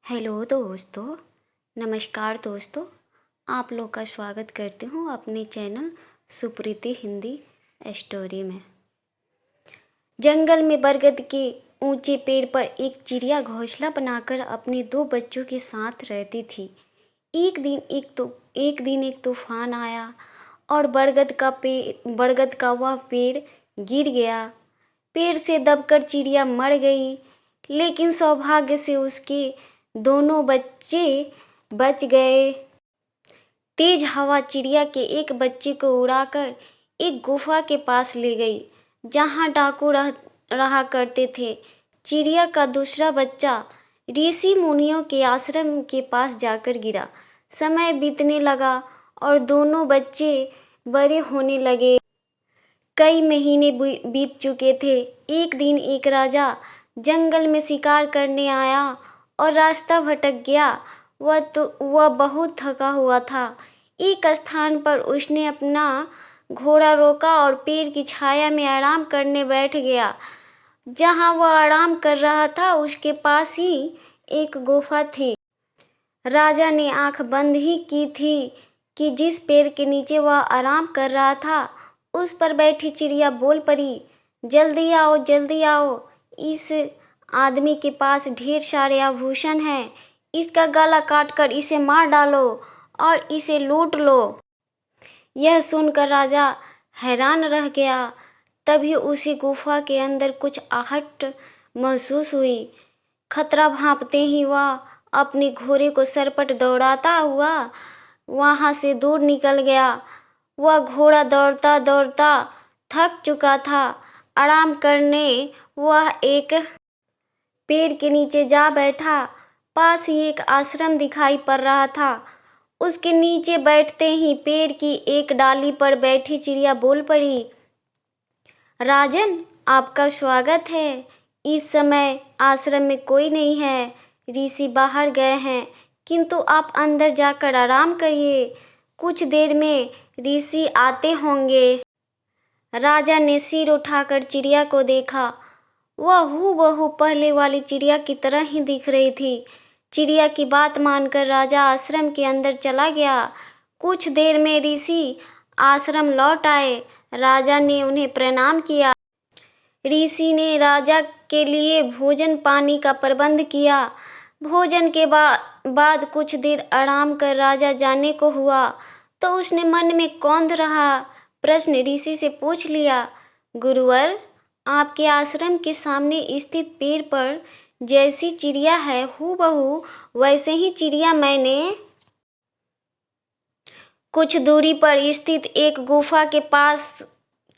Hello दोस्तों, नमस्कार दोस्तों। आप लोग का स्वागत करती हूँ अपने चैनल सुप्रीति हिंदी स्टोरी में। जंगल में बरगद के ऊंचे पेड़ पर एक चिड़िया घोंसला बनाकर अपने दो बच्चों के साथ रहती थी। एक दिन एक तूफान आया और बरगद का वह पेड़ गिर गया। पेड़ से दबकर चिड़िया मर गई, लेकिन सौभाग्य से उसके दोनों बच्चे बच गए। तेज हवा चिड़िया के एक बच्चे को उड़ाकर एक गुफा के पास ले गई, जहाँ डाकू रहा करते थे। चिड़िया का दूसरा बच्चा ऋषि मुनियों के आश्रम के पास जाकर गिरा। समय बीतने लगा और दोनों बच्चे बड़े होने लगे। कई महीने बीत चुके थे। एक दिन एक राजा जंगल में शिकार करने आया और रास्ता भटक गया। वह बहुत थका हुआ था। एक स्थान पर उसने अपना घोड़ा रोका और पेड़ की छाया में आराम करने बैठ गया। जहाँ वह आराम कर रहा था, उसके पास ही एक गुफा थी। राजा ने आंख बंद ही की थी कि जिस पेड़ के नीचे वह आराम कर रहा था, उस पर बैठी चिड़िया बोल पड़ी, जल्दी आओ, जल्दी आओ। इस आदमी के पास ढेर सारे आभूषण हैं। इसका गला काटकर इसे मार डालो और इसे लूट लो। यह सुनकर राजा हैरान रह गया। तभी उसी गुफा के अंदर कुछ आहट महसूस हुई। खतरा भांपते ही वह अपने घोड़े को सरपट दौड़ाता हुआ वहां से दूर निकल गया। वह घोड़ा दौड़ता दौड़ता थक चुका था। आराम करने वह एक पेड़ के नीचे जा बैठा। पास ही एक आश्रम दिखाई पड़ रहा था। उसके नीचे बैठते ही पेड़ की एक डाली पर बैठी चिड़िया बोल पड़ी, राजन, आपका स्वागत है। इस समय आश्रम में कोई नहीं है, ऋषि बाहर गए हैं, किंतु आप अंदर जाकर आराम करिए। कुछ देर में ऋषि आते होंगे। राजा ने सिर उठाकर चिड़िया को देखा। वह हूबहू पहले वाली चिड़िया की तरह ही दिख रही थी। चिड़िया की बात मानकर राजा आश्रम के अंदर चला गया। कुछ देर में ऋषि आश्रम लौट आए। राजा ने उन्हें प्रणाम किया। ऋषि ने राजा के लिए भोजन पानी का प्रबंध किया। भोजन के बाद कुछ देर आराम कर राजा जाने को हुआ तो उसने मन में कौंध रहा प्रश्न ऋषि से पूछ लिया, गुरुवर, आपके आश्रम के सामने स्थित पेड़ पर जैसी चिड़िया है, हूबहू वैसे ही चिड़िया मैंने कुछ दूरी पर स्थित एक गुफा के पास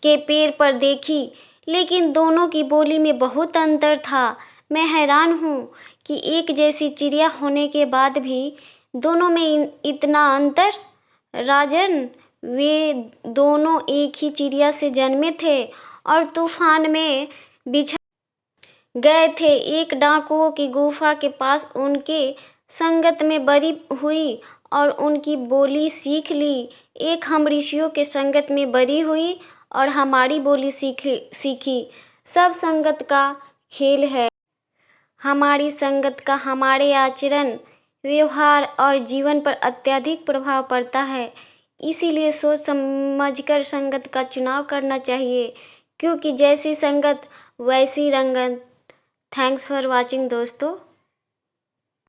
के पेड़ पर देखी, लेकिन दोनों की बोली में बहुत अंतर था। मैं हैरान हूँ कि एक जैसी चिड़िया होने के बाद भी दोनों में इतना अंतर। राजन, वे दोनों एक ही चिड़िया से जन्मे थे और तूफान में बिछड़ गए थे। एक डाकुओं की गुफा के पास उनके संगत में बड़ी हुई और उनकी बोली सीख ली। एक हम ऋषियों के संगत में बड़ी हुई और हमारी बोली सीखी। सब संगत का खेल है। हमारी संगत का हमारे आचरण, व्यवहार और जीवन पर अत्यधिक प्रभाव पड़ता है। इसीलिए सोच समझकर संगत का चुनाव करना चाहिए, क्योंकि जैसी संगत वैसी रंगत। थैंक्स फॉर वॉचिंग दोस्तों।